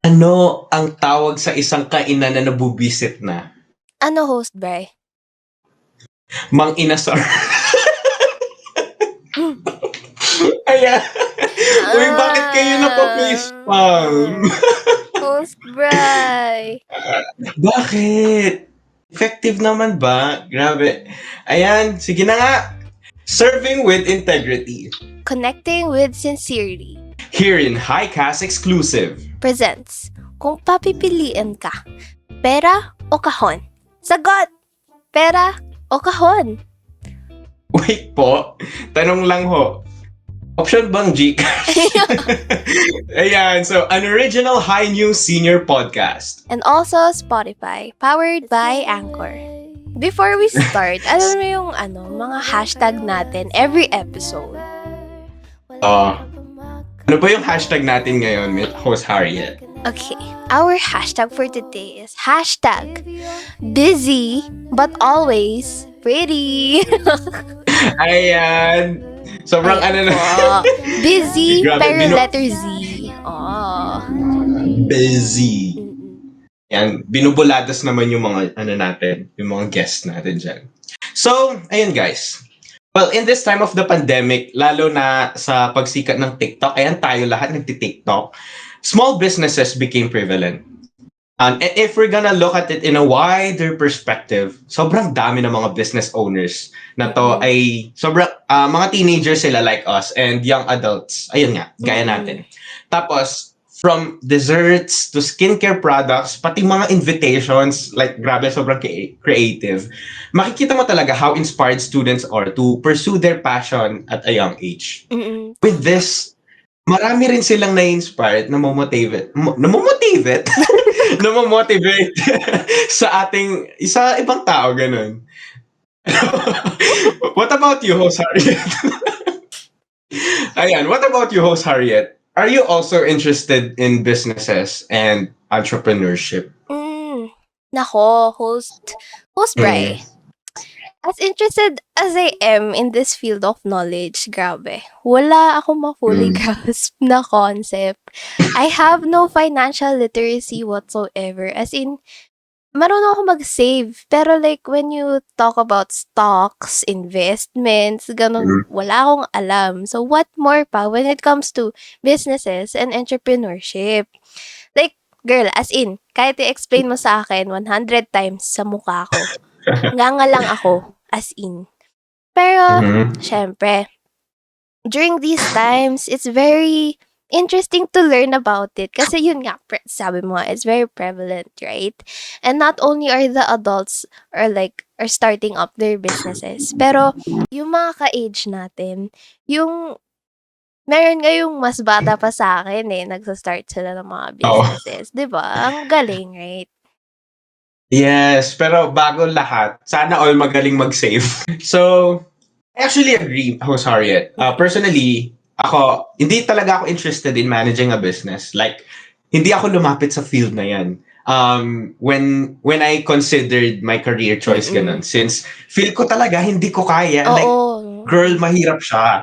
Ano ang tawag sa isang kainan na nabubisit na? Ano host, Bray? Mang Inasar. Ayan. Uy, bakit kayo napafacepalm? Host, Bray. Bakit? Effective naman ba? Grabe. Ayan, sige na nga. Serving with integrity. Connecting with sincerity. Here in Highcast Exclusive. Presents. Kung papipiliin ka, pera o kahon? Sagot! Pera o kahon? Wait po, tanong lang ho. Option bang Gcash? Ayan, so an original High News Senior Podcast. And also Spotify, powered by Anchor. Before we start, alam mo yung mga hashtag natin every episode. Ano ba yung hashtag natin ngayon, host Harriet? Okay, our hashtag for today is hashtag busy but always pretty. Ayan. Sobrang Ay, na. Busy Grabe, pero letter Z. Oh. Busy. Yan, binubuladas naman yung mga natin, yung mga guests natin dyan. So, ayun guys. Well, in this time of the pandemic, lalo na sa pagsikat ng TikTok, ayan tayo lahat nagti-TikTok, small businesses became prevalent. And if we're gonna look at it in a wider perspective, sobrang dami ng mga business owners na to ay sobrang mga teenagers sila like us and young adults. Ayun nga, gaya natin. Tapos, from desserts to skincare products, pati mga invitations, like grabe, sobrang creative. Makikita mo talaga how inspired students are to pursue their passion at a young age. With this, marami rin silang na-inspired, namomotivate sa ibang tao, ganun. What about you, host Harriet? Ayan, what about you, host Harriet? Are you also interested in businesses and entrepreneurship? Nako, host Bray. As interested as I am in this field of knowledge, grabe, wala akong ma-fully grasp na concept. I have no financial literacy whatsoever. As in, marunong ako mag-save. Pero like, when you talk about stocks, investments, ganun, wala akong alam. So, what more pa when it comes to businesses and entrepreneurship? Like, girl, as in, kahit i-explain mo sa akin 100 times sa mukha ko, nga lang ako, as in. Pero, syempre, during these times, it's very interesting to learn about it. Kasi yun nga, sabi mo, it's very prevalent, right? And not only are the adults are starting up their businesses, pero yung mga ka-age natin, yung meron nga yung mas bata pa sa akin nagsa-start sila ng mga businesses. Diba? Ang galing, right? Yes, pero bago lahat, sana all magaling mag-save. So, I actually agree, host Harriet. Personally, hindi talaga ako interested in managing a business. Like, hindi ako lumapit sa field na yan. When I considered my career choice, ganun. Since feel ko talaga, hindi ko kaya. Oo. Like, girl, mahirap siya.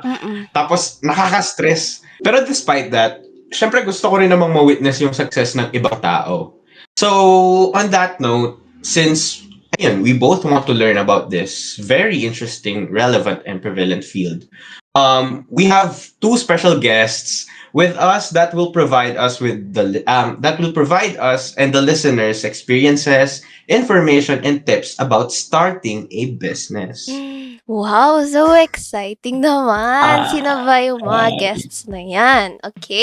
Tapos, nakaka-stress. Pero despite that, syempre gusto ko rin namang ma-witness yung success ng ibang tao. So, on that note, since we both want to learn about this very interesting, relevant, and prevalent field, we have two special guests with us that will provide us and the listeners experiences, information, and tips about starting a business. Wow, so exciting naman. Sino ba yung mga guests na yan? Okay.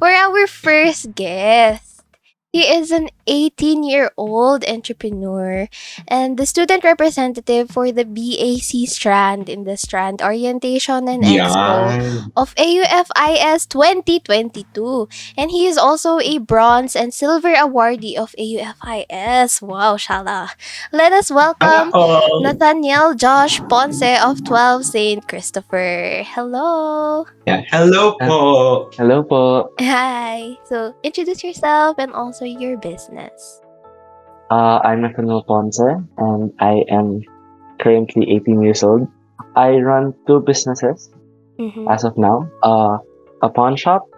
For our first guest, he is an 18-year-old entrepreneur and the student representative for the BAC strand in the Strand Orientation and Expo of auf-is 2022. And he is also a bronze and silver awardee of auf-is. Wow, shala. Let us welcome Nathaniel Josh Ponce of 12 St. Christopher. Hello. Yeah. Hello po. Hello po. Hi. So, introduce yourself and also your business. I'm Nathaniel Ponce and I am currently 18 years old. I run two businesses as of now. A pawn shop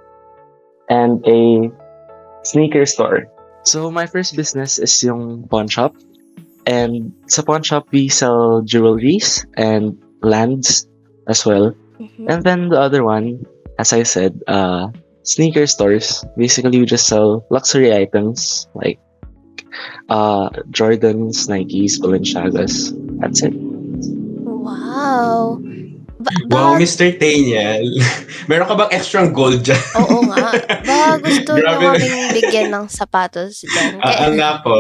and a sneaker store. So my first business is yung pawn shop. And sa pawn shop, we sell jewelries and lands as well. Mhm. And then the other one, as I said, sneaker stores. Basically, we just sell luxury items like Jordans, Nikes, Balenciagas. That's it. Wow. Wow, Baka Mr. Taniel. Meron ka bang extra gold dyan? oo nga. Baka gusto niyo Grabe. kaming bigyan ng sapatos diyan. Nga po.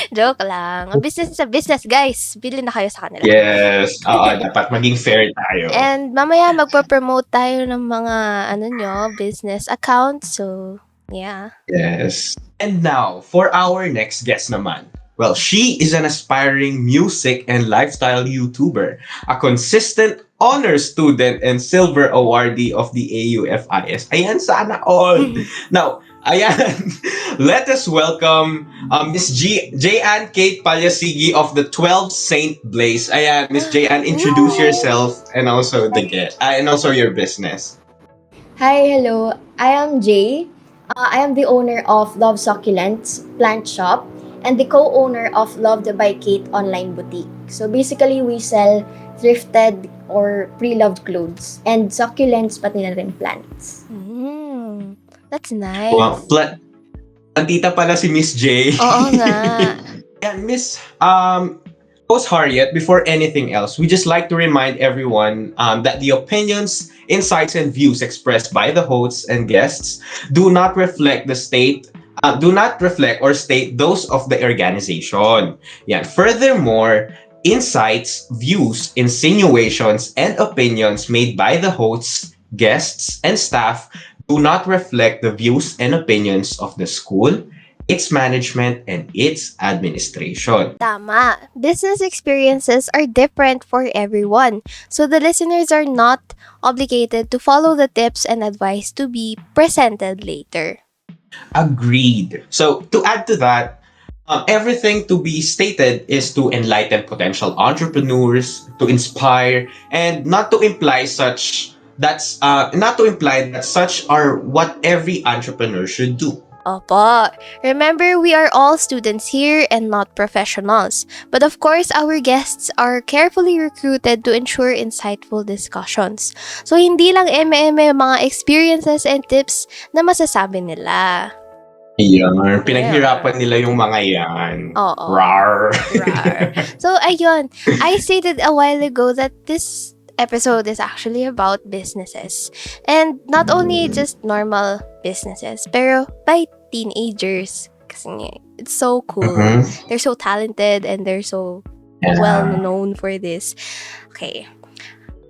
Joke lang. Business sa business, guys. Bili na kayo sa kanila. Yes. Oo, dapat maging fair tayo. And mamaya magpo-promote tayo ng mga business accounts. So, yeah. Yes. And now, for our next guest naman. Well, she is an aspiring music and lifestyle YouTuber, a consistent honor student and silver awardee of the AUFIS. Ayan, sana all. Now, ayan, let us welcome Miss Jeianne Kate Pallasigui of the 12 Saint Blaze. Ayan, Miss Jeianne, introduce yourself and also the guest, and also your business. Hi, hello. I am Jay. I am the owner of Love Succulents Plant Shop and the co-owner of Loved by Kate online boutique. So basically, we sell thrifted or pre-loved clothes and succulents pati na rin plants. That's nice. Wow, plantita pala si Miss J. Oo nga. And Miss host Harriet, before anything else, we just like to remind everyone that the opinions, insights, and views expressed by the hosts and guests do not reflect or state those of the organization. Yeah. Furthermore, insights, views, insinuations, and opinions made by the hosts, guests, and staff do not reflect the views and opinions of the school, its management, and its administration. Tama. Business experiences are different for everyone. So the listeners are not obligated to follow the tips and advice to be presented later. Agreed. So to add to that, everything to be stated is to enlighten potential entrepreneurs, to inspire, and not to imply that such are what every entrepreneur should do. Opo. Remember, we are all students here and not professionals. But of course, our guests are carefully recruited to ensure insightful discussions. So, hindi lang eme-eme mga experiences and tips na masasabi nila. Yan. Pinaghirapan nila yung mga yan. Oo. Rar. Rar. So, ayun. I stated a while ago that this episode is actually about businesses. And not only just normal businesses, pero by teenagers. Kasi nga, it's so cool. Mhm. They're so talented and they're so Yeah. well known for this. Okay.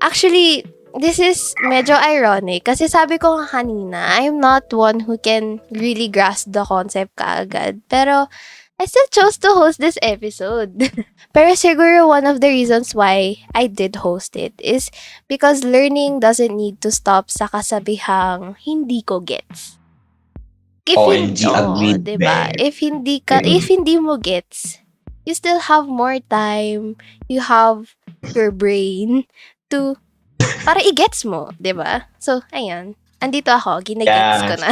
Actually, this is medyo ironic kasi sabi ko nga kanina, I'm not one who can really grasp the concept kaagad. Pero I still chose to host this episode. Pero siguro one of the reasons why I did host it is because learning doesn't need to stop sa kasabihang hindi ko gets. OMG, agreed, diba? babe. If hindi mo gets, you still have more time, you have your brain to para i-gets mo, diba? So, ayan. Andito ako, ginagets Yeah. ko na.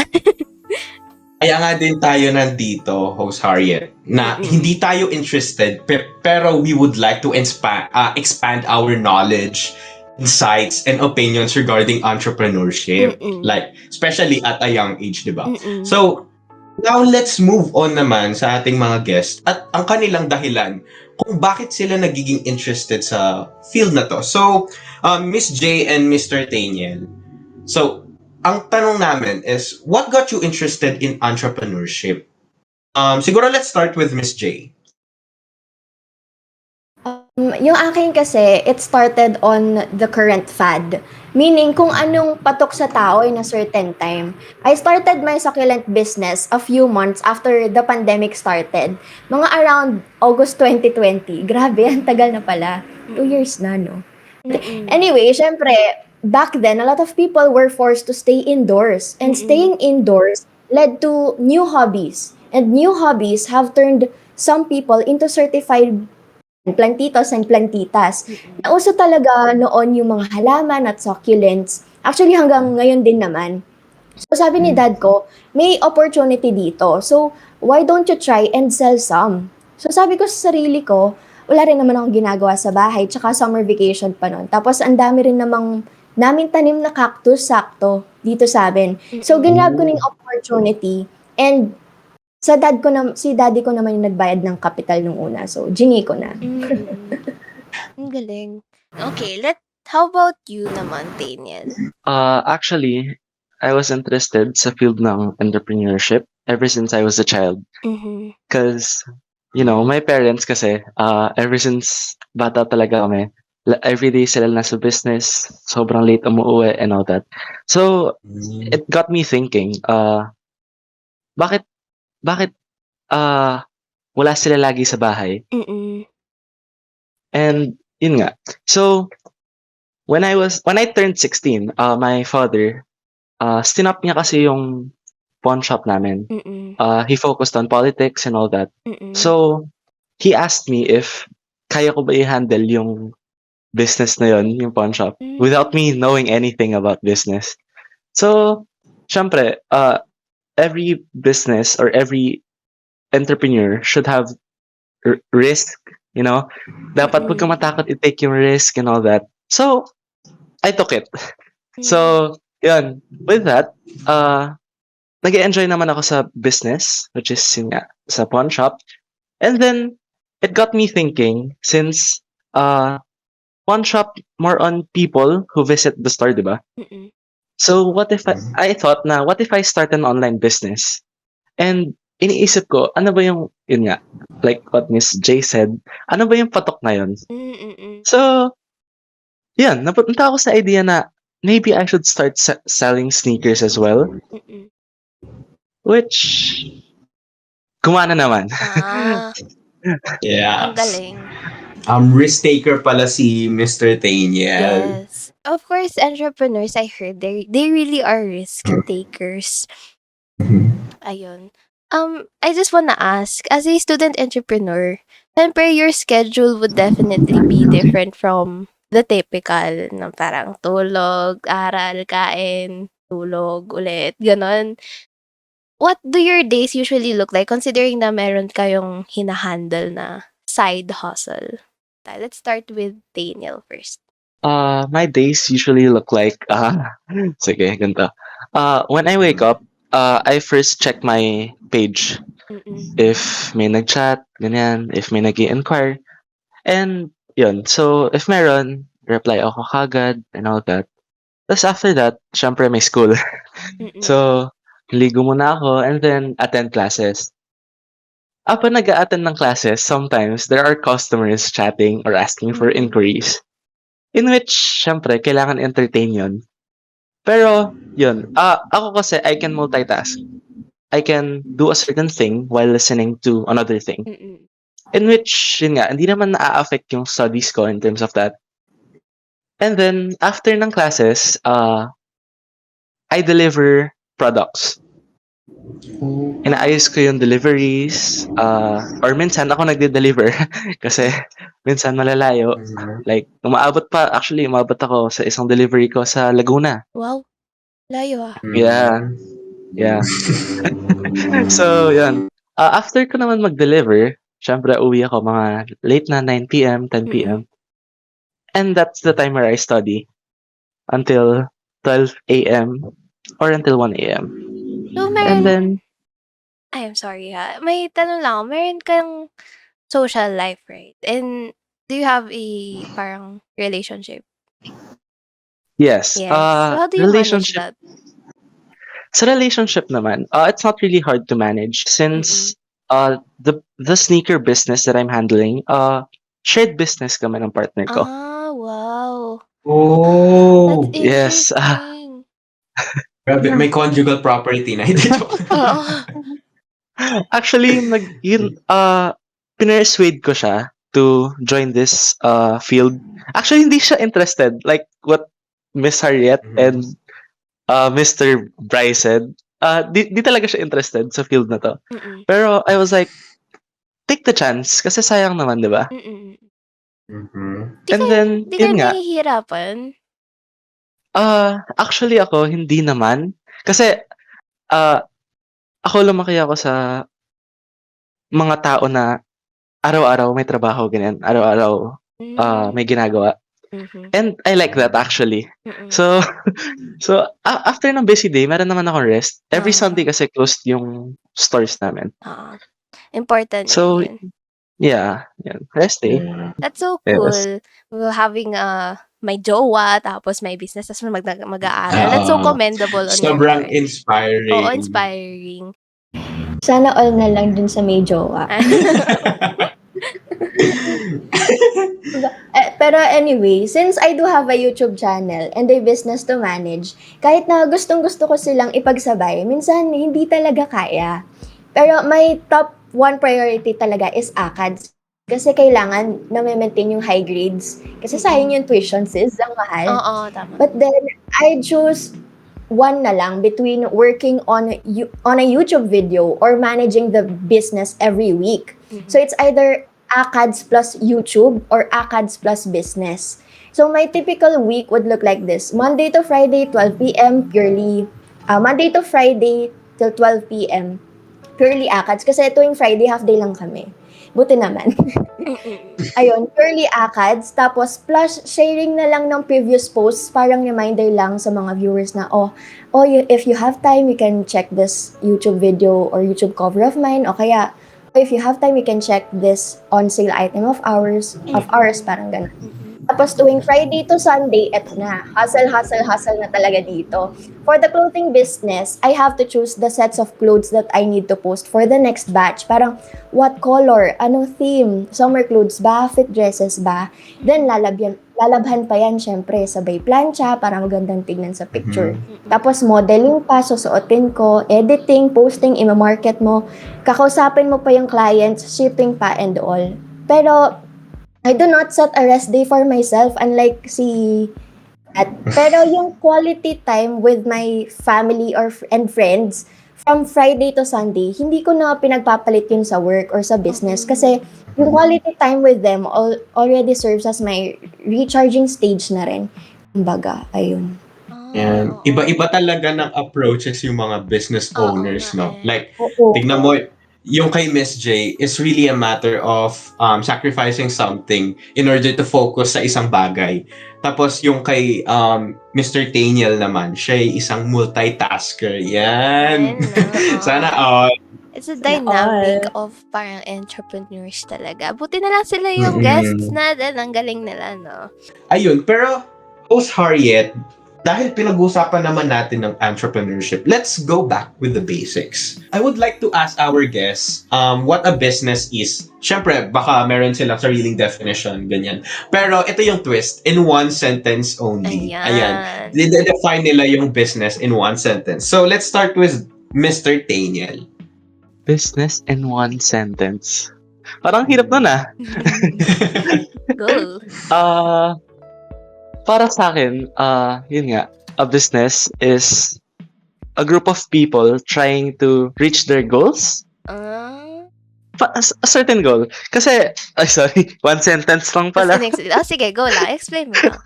Kaya nga din tayo nandito, host Harriet, na hindi tayo interested, pero we would like to expand our knowledge, insights, and opinions regarding entrepreneurship. Like, especially at a young age, di ba? So, now let's move on naman sa ating mga guests at ang kanilang dahilan kung bakit sila nagiging interested sa field na to. So, Miss J and Mr. Taniel, so, ang tanong namin is, what got you interested in entrepreneurship? Siguro let's start with Miss J. Yung akin kasi, it started on the current fad. Meaning, kung anong patok sa tao in a certain time. I started my succulent business a few months after the pandemic started. Mga around August 2020. Grabe, ang tagal na pala. 2 years na, no? Anyway, syempre, back then, a lot of people were forced to stay indoors. And staying indoors led to new hobbies. And new hobbies have turned some people into certified plantitos and plantitas. Nauso talaga noon yung mga halaman at succulents. Actually, hanggang ngayon din naman. So sabi ni dad ko, may opportunity dito. So why don't you try and sell some? So sabi ko sa sarili ko, wala rin naman akong ginagawa sa bahay, tsaka summer vacation pa nun. Tapos ang dami rin namang namin tanim na cactus sakto dito sa amin. So ginrab ko ng opportunity and si daddy ko naman yung nagbayad ng capital nung una. So gini ko na. Ang galing. Okay, how about you naman, Daniel? Actually, I was interested sa field ng entrepreneurship ever since I was a child. Mhm. Because, my parents kasi, ever since bata talaga kami, everyday sila nasa business, sobrang late umuwi and all that. So, it got me thinking, bakit, bakit, wala sila lagi sa bahay? Mm. And, yun nga. So, when I turned 16, my father, stinop niya kasi yung pawn shop namin. Mm. He focused on politics and all that. Mm. So, he asked me if kaya ko ba i-handle yung business na yun, yung pawn shop, without me knowing anything about business. So, syempre, every business or every entrepreneur should have risk, Dapat wag kang matakot i-take yung risk and all that. So, I took it. So, yun. With that, nag-enjoy naman ako sa business, which is yun nga, sa pawn shop. And then, it got me thinking, since pawn shop more on people who visit the store, di ba? Mm. So, what if I thought na, what if I start an online business? And iniisip ko, ano ba yung, yun nga, like what Miss J said, ano ba yung patok na yun? Mm. So, yan, napunta ako sa idea na maybe I should start selling sneakers as well, Mm. which gumana naman. Ah, Yeah. ang galing. Risk taker pala si Mr. Nathaniel. Yes. Of course, entrepreneurs, I heard they really are risk takers. Ayun. I just wanna ask, as a student entrepreneur, siyempre your schedule would definitely be different from the typical na parang tulog, aral, kain, tulog ulit, gano'n. What do your days usually look like considering na meron kayong hina-handle na side hustle? Let's start with Daniel first. My days usually look like, sige, ganito. When I wake up, I first check my page. Mm. If may nag-chat, ganyan, if may nag-i-inquire. And, yun. So, if meron, reply ako kagad and all that. Tapos after that, syempre may school. Mm. So, ligo muna ako and then attend classes. Pag nag-a-attend ng classes, sometimes there are customers chatting or asking for Mm. inquiries. In which, syempre, kailangan entertain yun. Pero, yun. Ako kasi, I can multitask. I can do a certain thing while listening to another thing. Mm. In which, yun nga, hindi naman na-affect yung studies ko in terms of that. And then, after ng classes, I deliver products. Inaayos ko yung deliveries, or minsan ako nagde-deliver kasi minsan malalayo. Like, umabot ako sa isang delivery ko sa Laguna. Wow, layo ah. Yeah. So, yun. After ko naman mag-deliver, syempre uwi ako mga late na 9 p.m., 10 p.m. And that's the time where I study until 12 a.m. or until 1 a.m. So, And then, I'm sorry ha. May tanong lang ako. Meron kang social life, right? And do you have a parang relationship? yes, Yes. So, how do you manage relationship. that? Sa relationship naman, it's not really hard to manage since the sneaker business that I'm handling, shared business kami ng partner ko. Ah, wow. That's Oh! Yes. interesting. Grabe, may conjugal property na. Hindi joke. Oo. Actually, pinersuade ko siya to join this field. Actually, hindi siya interested. Like what Miss Harriet and Mr. Bryce said. Di talaga siya interested sa field na to. Mm. Pero I was like, take the chance kasi sayang naman, di ba? Mm. And then, Di kayo yun nga. nahihirapan? Actually ako, hindi naman. Kasi, ako lumaki ako sa mga tao na araw-araw may trabaho, ganyan. Araw-araw, may ginagawa. Mhm. And I like that actually. Mm. So, after ng busy day, meron naman akong rest. Every Sunday kasi closed yung stores namin. Important So, yun. yeah, yan. Rest day. That's so Yes. cool. Having may jowa, tapos may business, tapos mag-aaral. That's so commendable on your Sobrang part. inspiring. Oo, inspiring. Sana all na lang dun sa may jowa. Pero anyway, since I do have a YouTube channel and a business to manage, kahit na gustong-gusto ko silang ipagsabay, minsan hindi talaga kaya. Pero my top one priority talaga is ACADS. Kasi kailangan na maintain yung high grades. Kasi sayang yung tuition, sis. Ang mahal. Oo, tama. But then, I choose one na lang between working on a YouTube video or managing the business every week. So it's either ACADS plus YouTube or ACADS plus business. So my typical week would look like this. Monday to Friday, 12 p.m. purely, Monday to Friday till 12 p.m. purely ACADS. Kasi tuwing Friday, half day lang kami. Buti naman. Ayun, purely ACADS. Tapos, plus sharing na lang ng previous posts, parang reminder lang sa mga viewers na, if you have time, you can check this YouTube video or YouTube cover of mine. O kaya, if you have time, you can check this on sale item of ours, parang ganun. Tapos tuwing Friday to Sunday, eto na. Hustle na talaga dito. For the clothing business, I have to choose the sets of clothes that I need to post for the next batch. Parang, what color? Ano theme? Summer clothes ba? Fit dresses ba? Then, lalabhan pa yan, syempre, sabay plancha para magandang tignan sa picture. Tapos, modeling pa, susuotin ko, editing, posting, ima-market mo, kakausapin mo pa yung clients, shipping pa, and all. Pero, I do not set a rest day for myself, unlike si At. Pero yung quality time with my family and friends, from Friday to Sunday, hindi ko na pinagpapalit yun sa work or sa business. Kasi yung quality time with them already serves as my recharging stage na rin. Kumbaga, ayun. Yan. Iba-iba talaga ng approaches yung mga business owners, no? Like, tignan mo, yung kay Miss J is really a matter of sacrificing something in order to focus sa isang bagay. Tapos yung kay Mr. Nathaniel naman, siya ay isang multitasker. Yan. Sana all. It's a dynamic of parang entrepreneurs talaga. Buti na lang sila yung guests natin. Ang galing nila, no? Ayun, pero host Harriet, dahil pinag-usapan naman natin ng entrepreneurship, let's go back with the basics. I would like to ask our guests what a business is. Siyempre, baka meron silang sariling definition, ganyan. Pero ito yung twist, in one sentence only. Ayan. Define nila yung business in one sentence. So let's start with Mr. Nathaniel. Business in one sentence. Parang hirap nun ah. Go. Para sa akin, yun nga, a business is a group of people trying to reach their goals. A certain goal. Kasi, one sentence lang pala. Sige, go lang. Explain mo lang.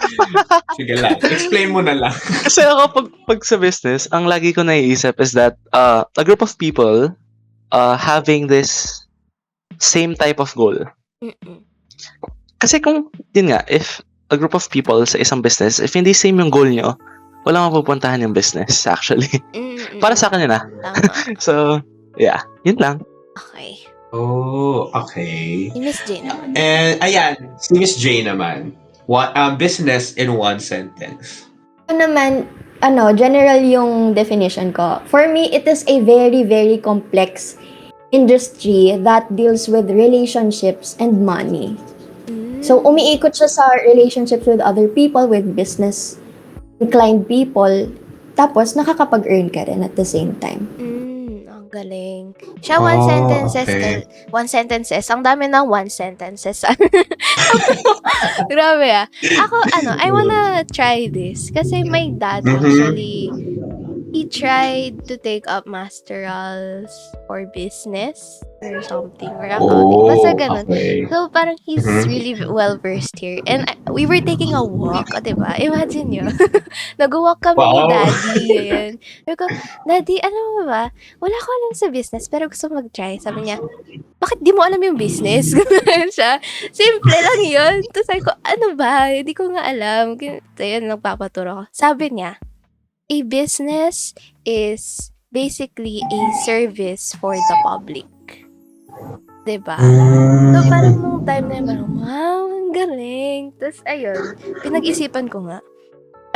Sige lang. Explain mo na lang. Kasi ako, pag sa business, ang lagi ko naiisip is that a group of people having this same type of goal. Kasi kung, yun nga, if a group of people sa isang business, if hindi same yung goal nyo, wala mapupuntahan yung business, actually. Para sa akin yun ah. Tama. So, yeah. Yun lang. Okay. Oh, okay. Si Miss J naman. And, ayan, si Miss J naman. Business in one sentence. Naman, general yung definition ko. For me, it is a very, very complex industry that deals with relationships and money. So, umiikot siya sa relationships with other people, with business inclined people, tapos nakakapag-earn ka rin at the same time. Ang galing. Siya one sentences. Okay. One sentences. Ang dami ng one sentences. Grabe ah. Ako, I wanna try this. Kasi my dad actually he tried to take up masterals for business or something or accounting. Basta Oh, ganun. okay. So parang he's Mhm. really well versed here. And we were taking a walk, 'di ba? Imagine nyo. Nag-walk kami ni Wow. Daddy. Ayan. Sabi ko, Daddy, ano mo ba? Wala ko alam sa business pero gusto mag-try. Sabi niya, bakit di mo alam yung business? Ganun siya. Simple lang yun. Tapos sabi ko, ano ba? Hindi ko nga alam. So, yun, nagpapaturo ko. Sabi niya, a business is basically a service for the public. 'Di ba? So, parang nung time na yun, parang, wow, ang galing. Tapos, ayun, pinag-isipan ko nga,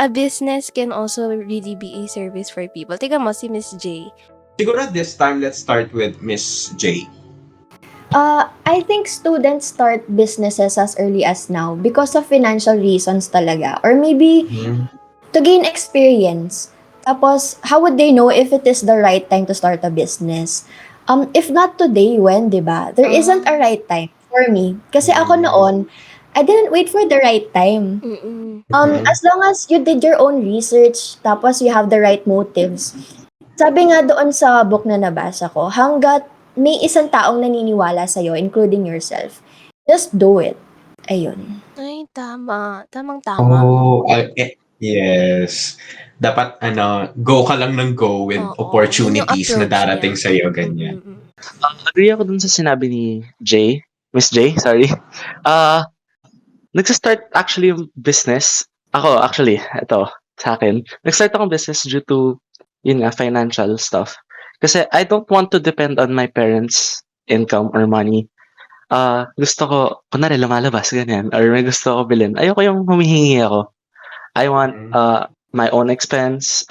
a business can also really be a service for people. Tingnan mo, si Miss J. Siguro this time, let's start with Miss J. I think students start businesses as early as now because of financial reasons talaga. Or maybe to gain experience. Tapos, how would they know if it is the right time to start a business? If not today, when, di ba? There isn't a right time for me. Kasi ako noon, I didn't wait for the right time. Mm-mm. As long as you did your own research, tapos you have the right motives. Sabi nga doon sa book na nabasa ko, hanggat may isang taong naniniwala sa'yo, including yourself, just do it. Ayun. Ay, tama. Tamang-tama. Oh, yes. Dapat go ka lang ng go with Oo, yun yung opportunities na approach darating niya. sa iyo ganyan. Mm-mm. Agree ako dun sa sinabi ni Miss J, sorry. Nagsa-start actually yung business. Ako, actually, ito, sa akin. Nag-start akong business due to, yun nga, financial stuff. Kasi I don't want to depend on my parents' income or money. Gusto ko, kunwari lumalabas, ganyan, or may gusto ko bilhin. Ayoko yung humihingi ako. I want my own expense.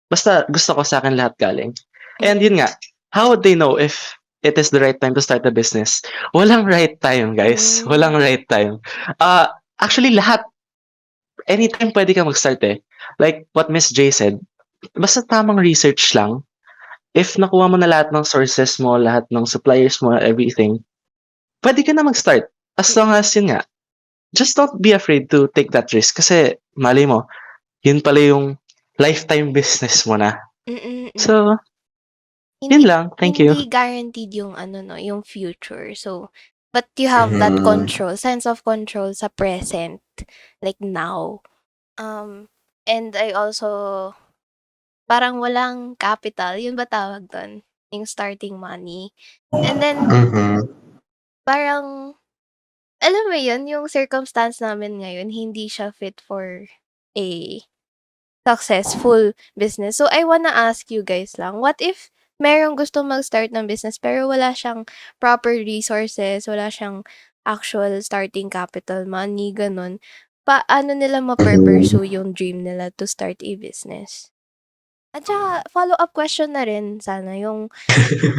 Basta gusto ko sa akin lahat galing. And yun nga, how would they know if it is the right time to start a business? Walang right time, guys. Walang right time. Actually, lahat, anytime pwede ka mag-start eh. Like what Miss J said, basta tamang research lang. If nakuha mo na lahat ng sources mo, lahat ng suppliers mo, everything, pwede ka na mag-start. As long as yun nga, just don't be afraid to take that risk. Kasi, mali mo, yun pala yung lifetime business mo na. Mm-mm. So, yun Hindi lang. Thank you. hindi guaranteed yung yung future. So, but you have that control, sense of control sa present, like now. And I also, parang walang capital, yun ba tawag doon? Yung starting money. And then, parang, alam mo yun, yung circumstance namin ngayon, hindi siya fit for a successful business. So, I wanna ask you guys lang, what if merong gusto mag-start ng business pero wala siyang proper resources, wala siyang actual starting capital money, ganun. Paano nila ma-pursue yung dream nila to start a business? At saka, follow-up question na rin sana yung,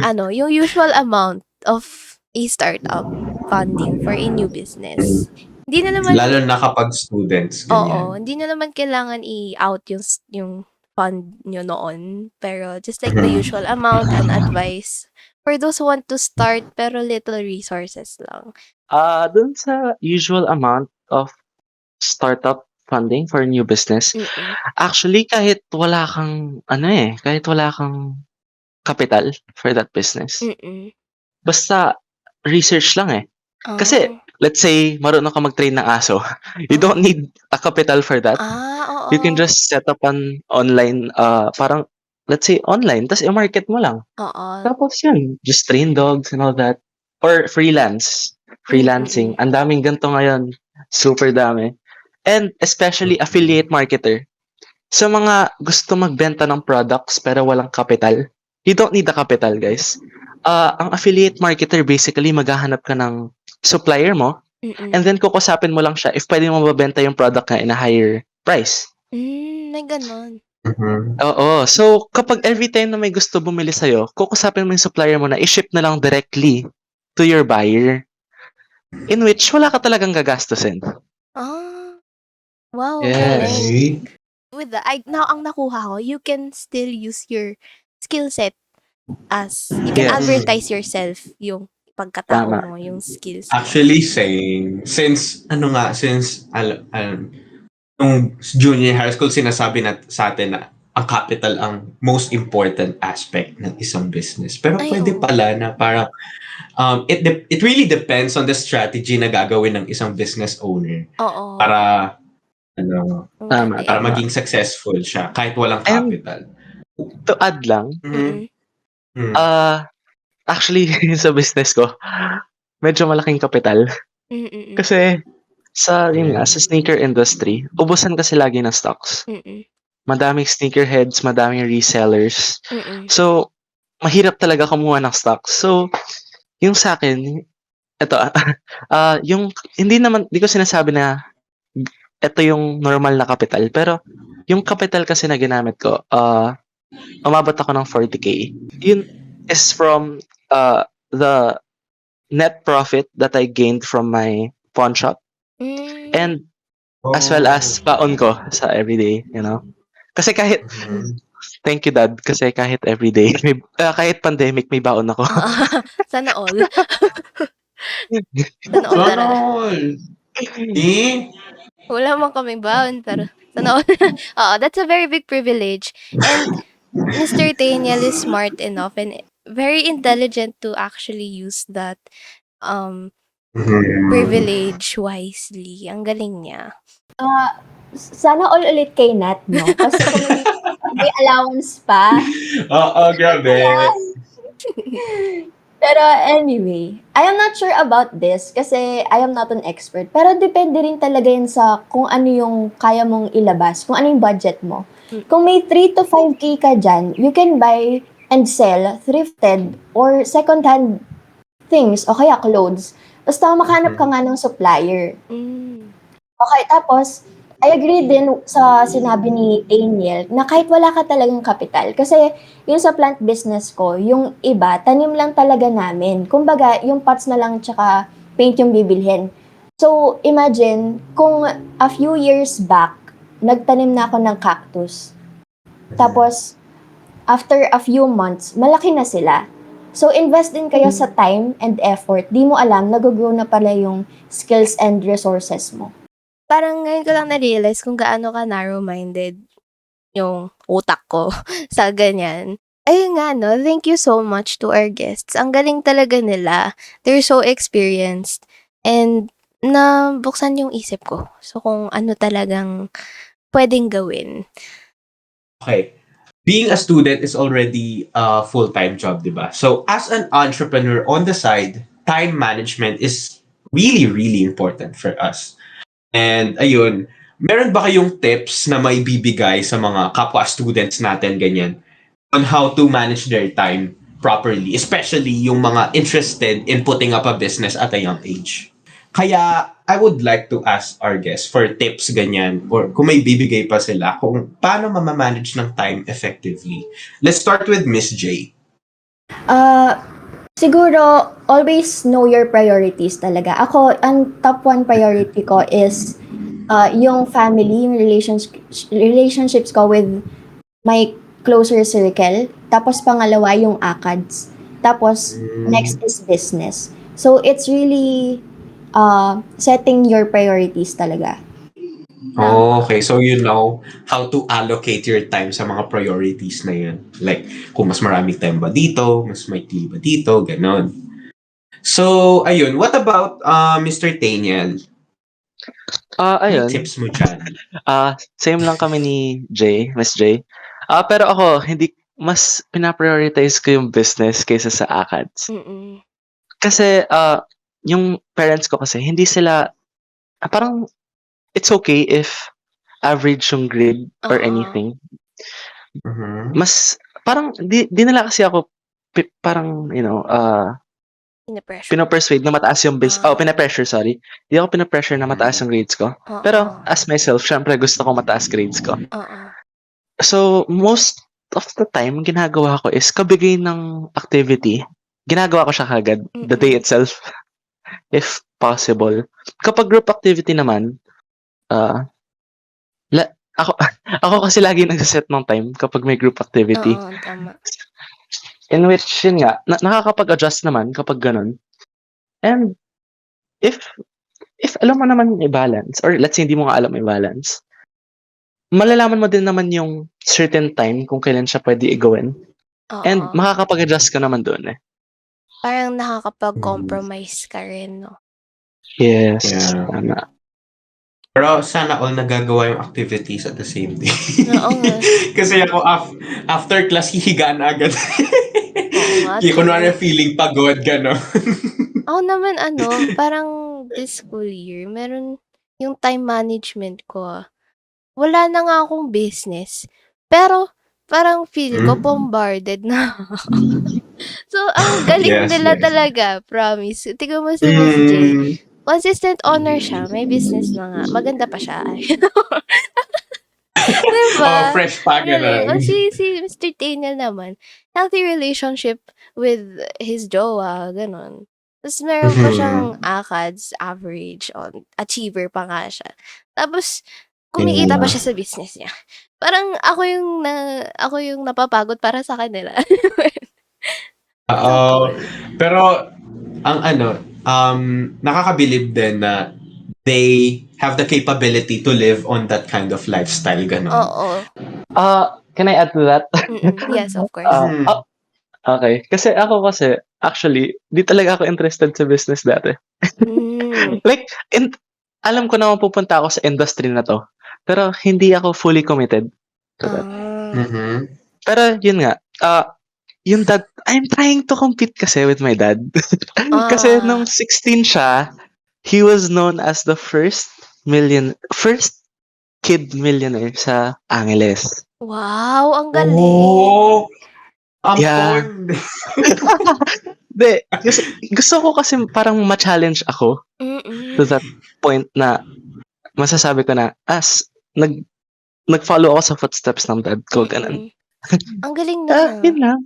yung usual amount of a startup funding for a new business. Hindi na naman, Lalo na kapag students ganyan. hindi na naman kailangan i-out yung fund nyo noon. Pero just like the usual amount and advice for those who want to start pero little resources lang. Dun sa usual amount of startup funding for a new business, actually, kahit wala kang, kahit wala kang capital for that business, basta research lang eh. Kasi, let's say, marunong ka mag-train ng aso. You don't need a capital for that. Oo. You can just set up an online, parang, let's say, online, tas i-market mo lang. Oo. Tapos yun, just train dogs and all that. Or freelancing. Ang daming ganito ngayon. Super dami. And especially affiliate marketer. Sa mga gusto magbenta ng products pero walang capital, you don't need the capital, guys. Ang affiliate marketer, basically, maghahanap ka ng supplier mo, and then kukusapin mo lang siya if pwede mo mabenta yung product na in a higher price. May ganon. Oo. So, kapag every time na may gusto bumili sa'yo, kukusapin mo yung supplier mo na i-ship na lang directly to your buyer. In which, wala ka talagang gagastusin. Wow, Yes. galing. With now ang nakuha ko, you can still use your skill set as, you can Yes. advertise yourself, yung pagkatao Tama. mo, yung skills mo. Actually, same. Since nung junior high school, sinasabi na sa atin na ang capital ang most important aspect ng isang business. Pero Ay, pwede oo. pala na parang it really depends on the strategy na gagawin ng isang business owner Oo. para ano, Ang Tama, galing. para tama. maging successful siya kahit walang And capital. to add lang, Mhm. Mm. actually sa business ko, medyo malaking kapital. Mm. Kasi yun nga, sa sneaker industry, ubusan kasi lagi ng stocks. Mm. Madaming sneakerheads, madaming resellers. Mm. So, mahirap talaga kumuha ng stocks. So, yung sa akin, ito, yung, hindi ko sinasabi na ito yung normal na kapital. Pero, yung kapital kasi na ginamit ko, umabot ako ng 40K. Yun is from the net profit that I gained from my pawn shop. Mm. And as well as baon ko sa everyday, you know. Kasi kahit, Mhm. thank you dad, kasi kahit everyday, kahit pandemic, may baon ako. Sana all. Sana all Sana talaga. all. Eh? Wala man kaming baon, pero sana all. Oo, that's a very big privilege. And Mr. Daniel is smart enough and very intelligent to actually use that um Mhm. privilege wisely. Ang galing niya. Sana all ulit kay Nat, no? Kasi kung may allowance pa. Oo, grabe. Pero anyway, I am not sure about this kasi I am not an expert. Pero depende rin talaga yun sa kung ano yung kaya mong ilabas, kung ano yung budget mo. Kung may 3 to 5K ka dyan, you can buy and sell thrifted or second-hand things o kaya clothes. Basta makahanap ka nga ng supplier. Mm. Okay, tapos, I agree din sa sinabi ni Daniel na kahit wala ka talagang kapital. Kasi yung sa plant business ko, yung iba, tanim lang talaga namin. Kumbaga, yung pots na lang tsaka paint yung bibilhin. So, imagine, kung a few years back, nagtanim na ako ng cactus. Tapos, after a few months, malaki na sila. So, invest din kayo sa time and effort. Di mo alam, nag-grow na pala yung skills and resources mo. Parang ngayon ko lang na-realize kung gaano ka narrow-minded yung utak ko sa ganyan. Ayun nga, no? Thank you so much to our guests. Ang galing talaga nila. They're so experienced. And nabuksan yung isip ko. So, kung ano talagang pwedeng gawin. Okay. Being a student is already a full-time job, di ba? So, as an entrepreneur on the side, time management is really, really important for us. And ayun, meron ba kayong tips na maibibigay sa mga kapwa students natin ganyan on how to manage their time properly, especially yung mga interested in putting up a business at a young age? Kaya I would like to ask our guests for tips ganyan or kung may bibigay pa sila kung paano mamamanage ng time effectively. Let's start with Miss J. Siguro, always know your priorities talaga. Ako, ang top one priority ko is yung family, yung relationships ko with my closer circle. Tapos pangalawa, yung ACADS. Tapos, next is business. So, it's really setting your priorities talaga. Oh, okay. So you know how to allocate your time sa mga priorities na yun. Like, kung mas maraming time ba dito, mas may ba dito, ganon. So, ayun. What about Mr. Daniel? May Ayun, tips mo dyan? same lang kami ni Miss J. Pero ako, mas pinaprioritize ko yung business kaysa sa ACADS. Mm-mm. Kasi, yung parents ko kasi, hindi sila, parang, it's okay if average yung grade or Oo. anything. Mhm. Mas, parang, di nila kasi ako, parang, Pinipressure. pinopersuade na mataas yung pinapressure, sorry. Di ako pinapressure na mataas yung grades ko. Pero, Oo. as myself, syempre gusto ko mataas grades ko. Oo. So, most of the time, ginagawa ko is kabigay ng activity. Ginagawa ko siya kagad, the day itself, if possible. Kapag group activity naman, ako, ako kasi lagi nagsaset ng time kapag may group activity. Oo, tama. In which, yun nga, nakakapag-adjust naman kapag ganun. And, if alam mo naman i-balance, or let's say hindi mo nga alam i-balance, malalaman mo din naman yung certain time kung kailan siya pwede igawin. And Oo. makakapag-adjust ka naman doon eh. Parang nakakapag-compromise ka rin, no? Yes, Yeah. tama. Pero sana all nagagawa yung activities at the same day. Oo nga. Kasi ako after class, hihigaan agad. Oo nga, Kunwari true. feeling pagod, gano'n. Ako naman parang this school year, meron yung time management ko, wala na nga akong business. Pero parang feel ko bombarded na ako. So, ang galing Yes, nila yes. talaga, promise. Tignan mo si Miss J. Mm. Consistent owner siya, may business na nga. Maganda pa siya. 'Di ba? Fresh pa, Ang galing. gano'n. Si Mr. Daniel naman, healthy relationship with his jowa, gano'n. Tapos meron pa siyang ACADS, average on achiever pa nga siya. Tapos kumikita pa Yeah. siya sa business niya. Parang ako yung napapagod para sa kanila. So Oo. cool. Pero, ang nakakabilib din na they have the capability to live on that kind of lifestyle, gano'n. Oo. Can I add to that? Yes, of course. Okay. Kasi actually, di talaga ako interested sa business dati. Hmm. Like, alam ko na mapupunta ako sa industry na to. Pero hindi ako fully committed to that. Mhm. Pero yun nga, yung dad, I'm trying to compete kasi with my dad. Kasi nung 16 siya, he was known as the first kid millionaire sa Angeles. Wow, ang galing. Oh! Yeah. Ampon! Gusto ko kasi parang ma-challenge ako to Mm. that point na masasabi ko na nag-follow ako sa footsteps ng dad ko, ganun. Ang galing nun, Yun lang.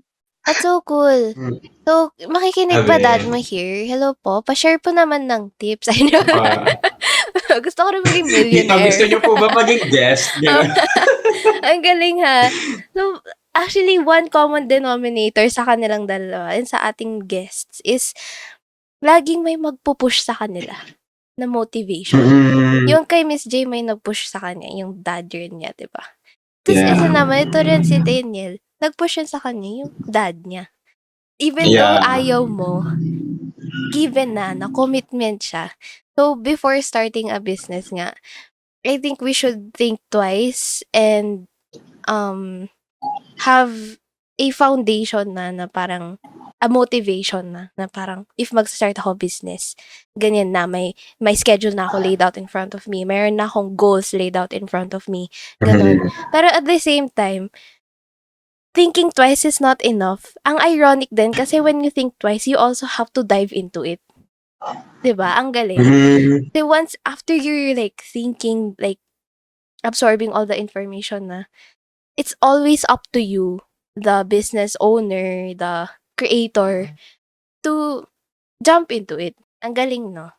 That's so cool. So, makikinig ba dad mo here? Hello po, pa-share po naman ng tips. I know. Gusto ko rin maging millionaire. Gusto niyo po ba maging guest? Gano'n. Ang galing ha. So, actually, one common denominator sa kanilang dalawa and sa ating guests is laging may magpupush sa kanila na motivation. Yung kay Miss J may nag-push sa kanya, yung dad rin niya, di ba? Tapos isa naman, ito rin si Daniel, nag-push yun sa kanya, yung dad niya. Even though ayaw mo, given na commitment siya. So, before starting a business nga, I think we should think twice and have a foundation na parang a motivation na parang if mag-start ako business, ganyan na, may schedule na ako laid out in front of me, meron na akong goals laid out in front of me, ganun. Pero at the same time, thinking twice is not enough. Ang ironic din kasi when you think twice, you also have to dive into it. 'Di ba? Ang galing. So once after you're like thinking, like absorbing all the information na, it's always up to you, the business owner, the creator, to jump into it. Ang galing, no?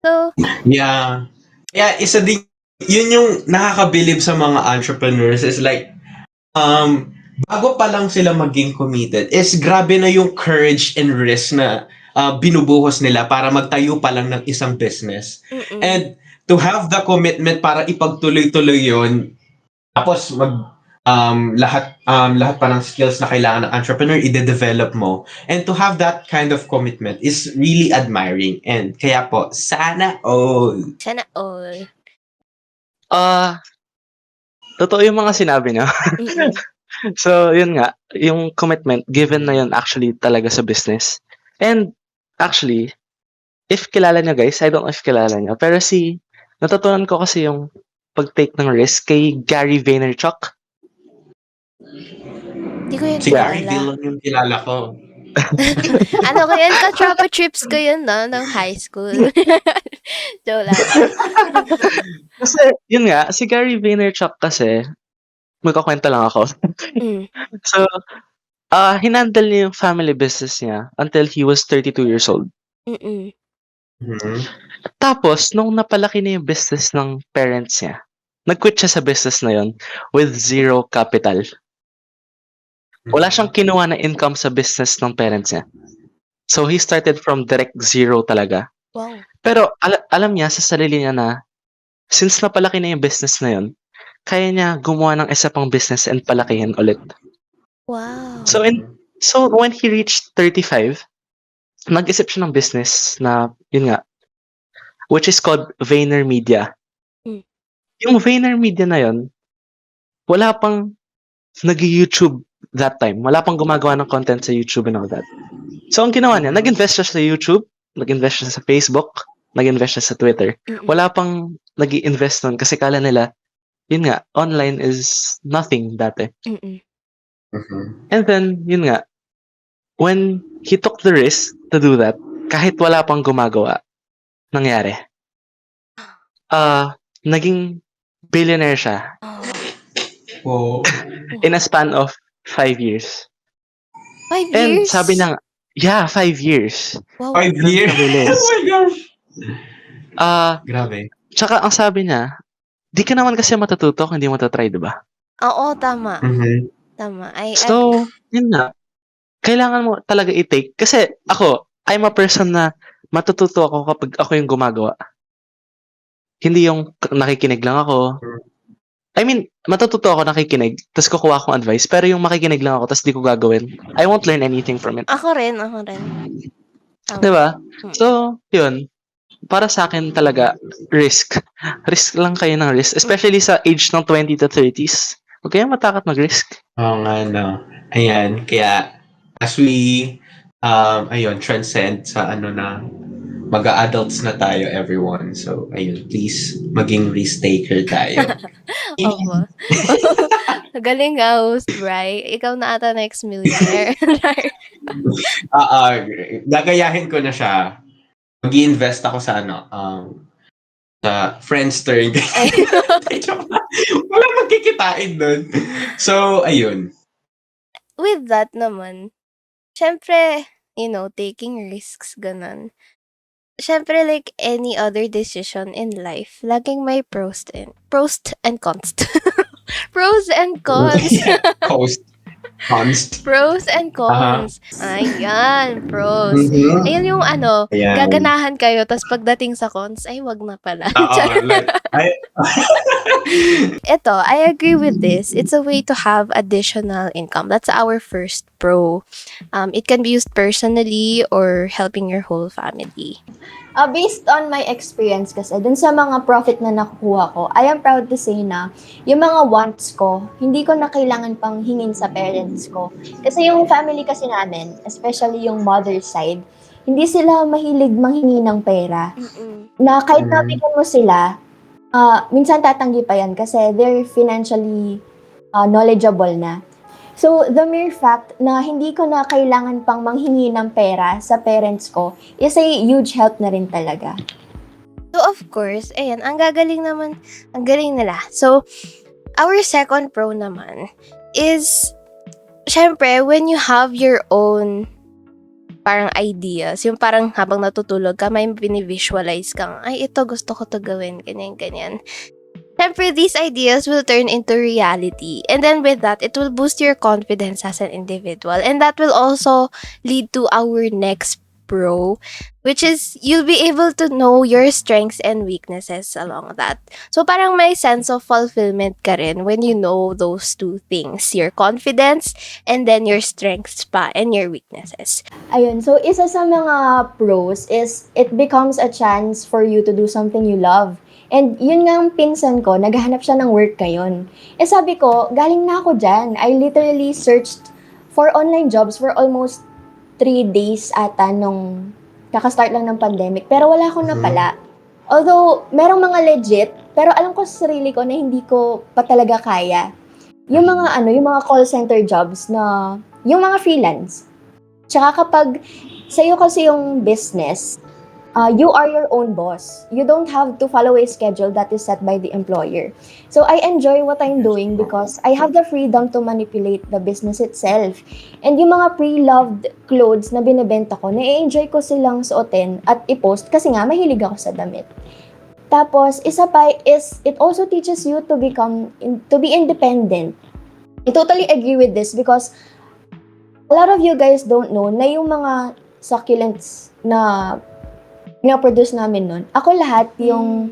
So, Yeah. Yeah, isa din, yun yung nakakabilib sa mga entrepreneurs is like, bago pa lang sila maging committed, is grabe na yung courage and risk na binubuhos nila para magtayo pa lang ng isang business. And to have the commitment para ipagtuloy-tuloy yun, tapos lahat pa ng skills na kailangan ng entrepreneur i-develop mo, and to have that kind of commitment is really admiring, and kaya po sana all. sana all. Totoo yung mga sinabi niya. So, yun nga, yung commitment, given na yun actually talaga sa business. And actually, if kilala niyo guys, I don't know if kilala niyo, pero natutunan ko kasi yung pag-take ng risk kay Gary Vaynerchuk. Di ko yun Si Gary kilala. Dillon yung kilala ko. Ano ko yan? Ka-tropa trips ko yun, no? Nung high school. Joke lang. Kasi, yun nga, si Gary Vaynerchuk kasi, magkakwento lang ako. So, hinandle niya yung family business niya until he was 32 years old. Tapos, nung napalaki na yung business ng parents niya, nag-quit siya sa business na yun with zero capital. Wala siyang kinuha na income sa business ng parents niya. So, he started from direct zero talaga. Wow. Pero, alam niya sa sarili niya na, since napalaki na yung business na yun, kaya niya gumawa ng isa pang business and palakihin ulit. Wow. So when he reached 35, nag-isip siya ng business na yun nga, which is called VaynerMedia. Mm. Yung VaynerMedia na yun, wala pang nag-YouTube that time. Wala pang gumagawa ng content sa YouTube and all that. So ang ginawa niya, nag-invest siya sa YouTube, nag-invest siya sa Facebook, nag-invest siya sa Twitter. Mm-mm. Wala pang nag-i-invest nun kasi kala nila, yun nga, online is nothing dati. Mm-mm. And then, yun nga, when he took the risk to do that, kahit wala pang gumagawa, nangyari. Naging billionaire siya Oh. Wow. in a span of 5 years. 5 And years? sabi niya, 5 years. Wow. 5 years? Kabilis. Oh my gosh. Grabe. Tsaka ang sabi niya, di ka naman kasi matututo kung hindi mo tatry, di ba? Oo, tama. Mhm. Tama. So, yun nga. Kailangan mo talaga i-take. Kasi ako, I'm a person na matututo ako kapag ako yung gumagawa. Hindi yung nakikinig lang ako. I mean, matututo ako nakikinig, tapos kukuha akong advice, pero yung makikinig lang ako, tapos di ko gagawin, I won't learn anything from it. Ako rin. Tama. Diba? So, yun. Para sa akin talaga, risk. Risk lang kayo ng risk. Especially sa age ng 20 to 30s. Huwag kayong matakot mag-risk. Oo nga, no. Ayan, kaya as we, ayun, transcend sa ano na, mag-adults na tayo, everyone. So, ayun, please, maging risk-taker tayo. Opo. Galing nga, host Bri. Ikaw na ata next millionaire. Gagayahin ko na siya. Mag-i-invest ako sa ano, sa Friendster. Wala magkikitain doon. So, ayun. With that naman, syempre, taking risks, ganun. Syempre, like any other decision in life, laging may pros and cons. Pros and cons. Const. Pros and cons. Ayan, pros. Mhm. Ayun yung Ayan. gaganahan kayo, tas pagdating sa cons, ay wag na pala. Ito, I agree with this. It's a way to have additional income. That's our first pro. It can be used personally or helping your whole family. Based on my experience kasi, dun sa mga profit na nakukuha ko, I am proud to say na yung mga wants ko, hindi ko na kailangan pang hingin sa parents ko. Kasi yung family kasi namin, especially yung mother's side, hindi sila mahilig manghingi ng pera. Na kahit nabigyan mo sila, minsan tatanggi pa yan kasi they're financially knowledgeable na. So, the mere fact na hindi ko na kailangan pang manghingi ng pera sa parents ko is a huge help na rin talaga. So, of course, ayan, ang galing nila. So, our second pro naman is, syempre, when you have your own parang ideas, yung parang habang natutulog ka, may binivisualize kang, ay, ito, gusto ko to gawin, ganyan. Siyempre, these ideas will turn into reality. And then with that, it will boost your confidence as an individual. And that will also lead to our next pro, which is you'll be able to know your strengths and weaknesses along that. So parang may sense of fulfillment ka rin when you know those two things. Your confidence and then your strengths pa and your weaknesses. Ayun, so isa sa mga pros is it becomes a chance for you to do something you love. And yun nga ang pinsan ko, naghahanap siya ng work ngayon. Sabi ko, galing na ako dyan. I literally searched for online jobs for almost 3 days ata nung kakastart lang ng pandemic. Pero wala akong napala. Although, merong mga legit, pero alam ko sa sarili ko na hindi ko pa talaga kaya. Yung mga call center jobs na, yung mga freelance. Tsaka kapag sa'yo kasi yung business, you are your own boss. You don't have to follow a schedule that is set by the employer. So I enjoy what I'm doing because I have the freedom to manipulate the business itself. And yung mga pre-loved clothes na binebenta ko, na-enjoy ko silang suotin at i-post kasi nga mahilig ako sa damit. Tapos, isa pa is, it also teaches you to be independent. I totally agree with this because a lot of you guys don't know na yung mga succulents na pina-produce namin nun, ako lahat yung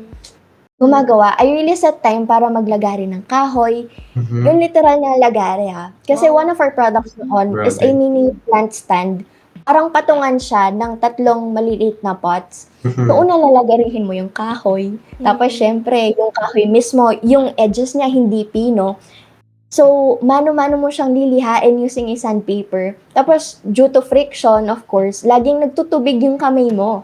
gumagawa, I really set time para maglagari ng kahoy. Yung literal na lagari Kasi Wow. one of our products noon is a Grabe. mini plant stand. Parang patungan siya ng 3 maliliit na pots. Doon na lalagarihin mo yung kahoy. Tapos syempre, yung kahoy mismo, yung edges niya hindi pino. So, mano-mano mo siyang lilihain using a sandpaper. Tapos, due to friction, of course, laging nagtutubig yung kamay mo.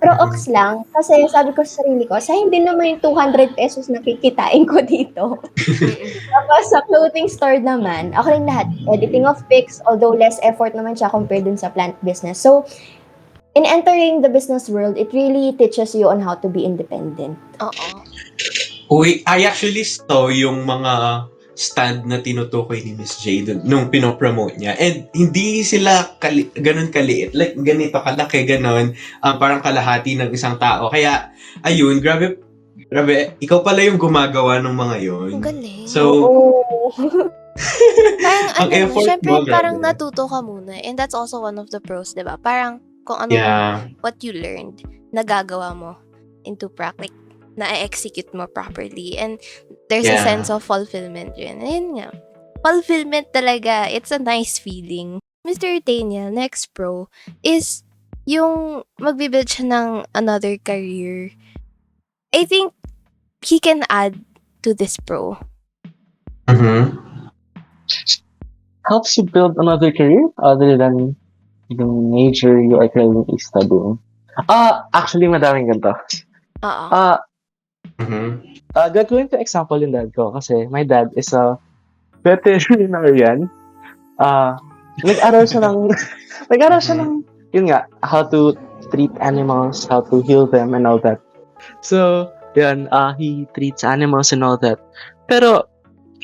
Pero ox lang, kasi sabi ko sa sarili ko, sayang din naman yung 200 pesos na kikitain ko dito. Tapos sa clothing store naman, ako rin lahat, editing of pics, although less effort naman siya compared dun sa plant business. So, in entering the business world, it really teaches you on how to be independent. Oo. Uy, I actually saw yung mga stand na tinutukoy ni Miss J dun, nung pinopromote niya. And hindi sila ganun kaliit. Like, ganito kalaki, ganun. Parang kalahati ng isang tao. Kaya, ayun, grabe, ikaw pala yung gumagawa ng mga yun. Ang galing. So, Oo. Parang ang effort syempre mo, parang grabe. natuto ka muna. And that's also one of the pros, di ba? Parang kung anong Yeah. what you learned, nagagawa mo into practice, na-execute mo properly. And there's a Yeah. sense of fulfillment rin. Ayun nga. Fulfillment talaga. It's a nice feeling. Mr. Nathaniel, next pro, is yung magbibuild siya ng another career. I think he can add to this pro. Helps you build another career other than the major you are currently studying. Actually, madaming ganito. Oo. Gagawin ko example yung dad ko kasi my dad is a veterinarian. Nag-aral siya ng, yun nga, how to treat animals, how to heal them and all that. So, yun, he treats animals and all that. Pero,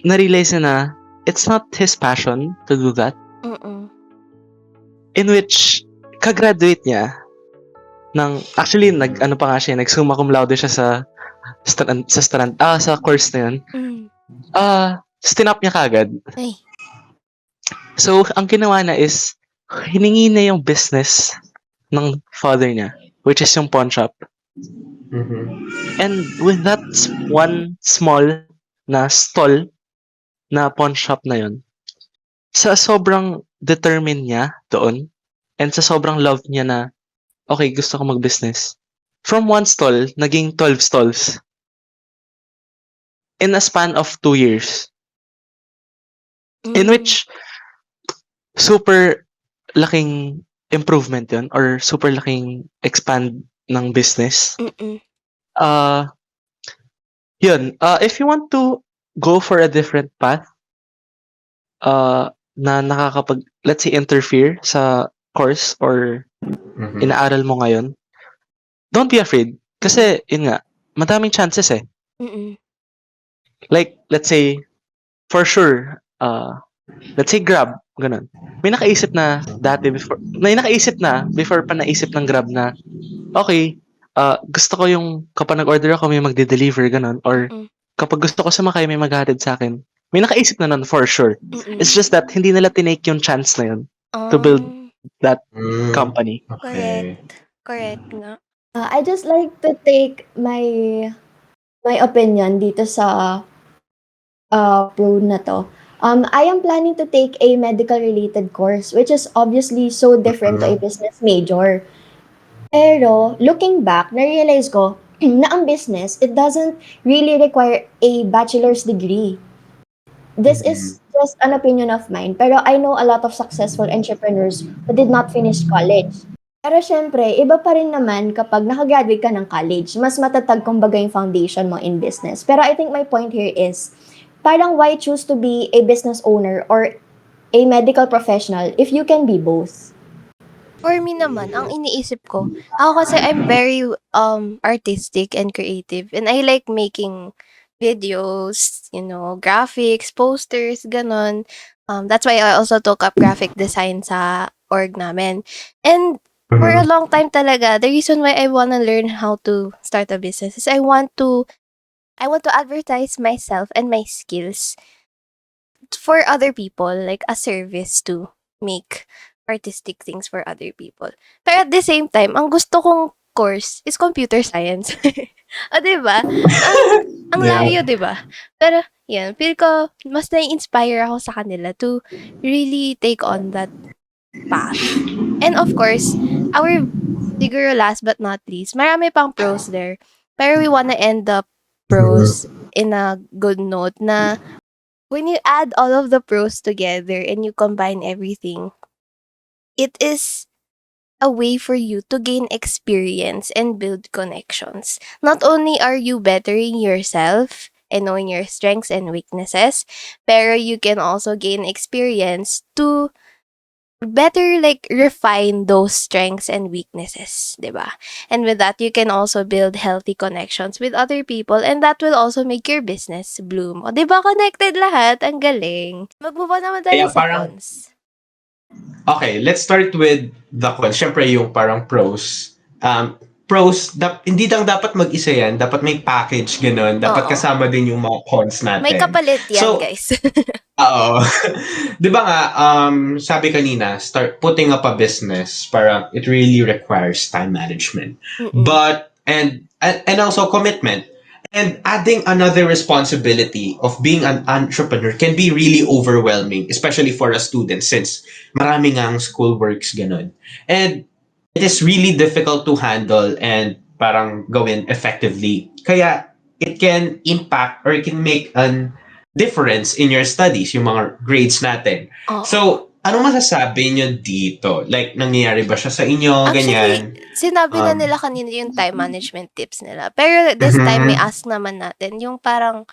na-realize na it's not his passion to do that. In which, kagraduate niya actually, nag-summa cum laude siya sa course na yun. Stinap niya kagad. Ay. So, ang ginawa na is, hiningi na yung business ng father niya, which is yung pawn shop. And with that one small na stall na pawn shop na yun, sa sobrang determined niya doon, and sa sobrang love niya na, okay, gusto ko mag-business. From one stall, naging 12 stalls. In a span of 2 years. In which, super laking improvement yun or super laking expand ng business. Yun. If you want to go for a different path, na nakakapag, let's say, interfere sa course or inaaral mo ngayon, don't be afraid. Kasi, yun nga, madaming chances eh. Like, let's say, for sure, let's say Grab, ganun. May nakaisip na before pa naisip ng Grab na, okay, gusto ko yung kapag nag-order ako may magde-deliver, ganun. Or kapag gusto ko sumakay may maghatid sa akin. May nakaisip na nun for sure. It's just that hindi nila tinake yung chance na yun to build that company. Okay. Correct nga. I just like to take my opinion dito sa pro na to. I am planning to take a medical related course, which is obviously so different to a business major. Pero, looking back, na-realize ko na ang business, it doesn't really require a bachelor's degree. This is just an opinion of mine, pero I know a lot of successful entrepreneurs who did not finish college. Pero syempre, iba pa rin naman kapag nakagraduate ka ng college. Mas matatag kumbaga yung foundation mo in business. Pero I think my point here is, parang why choose to be a business owner or a medical professional if you can be both? For me naman, ang iniisip ko, ako kasi I'm very artistic and creative and I like making videos, graphics, posters, ganon. That's why I also took up graphic design sa org namin. And for a long time talaga, the reason why I wanna learn how to start a business is I want to advertise myself and my skills for other people, like a service to make artistic things for other people. Pero at the same time, ang gusto kong course is computer science. O, 'di ba? Ang ang Yeah. layo, 'di ba? Pero 'yan, feel ko mas nai-inspire ako sa kanila to really take on that path. And of course, our siguro last but not least, marami pang pros there. Pero we wanna end the pros in a good note na when you add all of the pros together and you combine everything, it is a way for you to gain experience and build connections. Not only are you bettering yourself and knowing your strengths and weaknesses, pero you can also gain experience to better like refine those strengths and weaknesses, 'di ba? And with that, you can also build healthy connections with other people and that will also make your business bloom. O, 'di ba connected lahat? Ang galing. Mag-move on naman tayo Kaya sa parang, cons. okay, let's start with the cons. Siyempre yung parang pros. Pros, hindi lang dapat mag-isa yan. Dapat may package, ganun. Dapat Oo. kasama din yung mga cons May natin. kapalit yan, So, guys. oo. 'Di ba nga, sabi kanina, start putting up a business, parang it really requires time management. Mm-mm. But, and also commitment. And adding another responsibility of being an entrepreneur can be really overwhelming, especially for a student since marami nga ang school works ganun. And it is really difficult to handle and parang gawin effectively. Kaya it can impact or it can make an difference in your studies, yung mga grades natin. Oo. So, ano masasabi nyo dito? Like, nangyayari ba siya sa inyo? Actually, Ganyan? sinabi na Um, nila kanina yung time management tips nila. Pero this time, may mhm. ask naman natin yung parang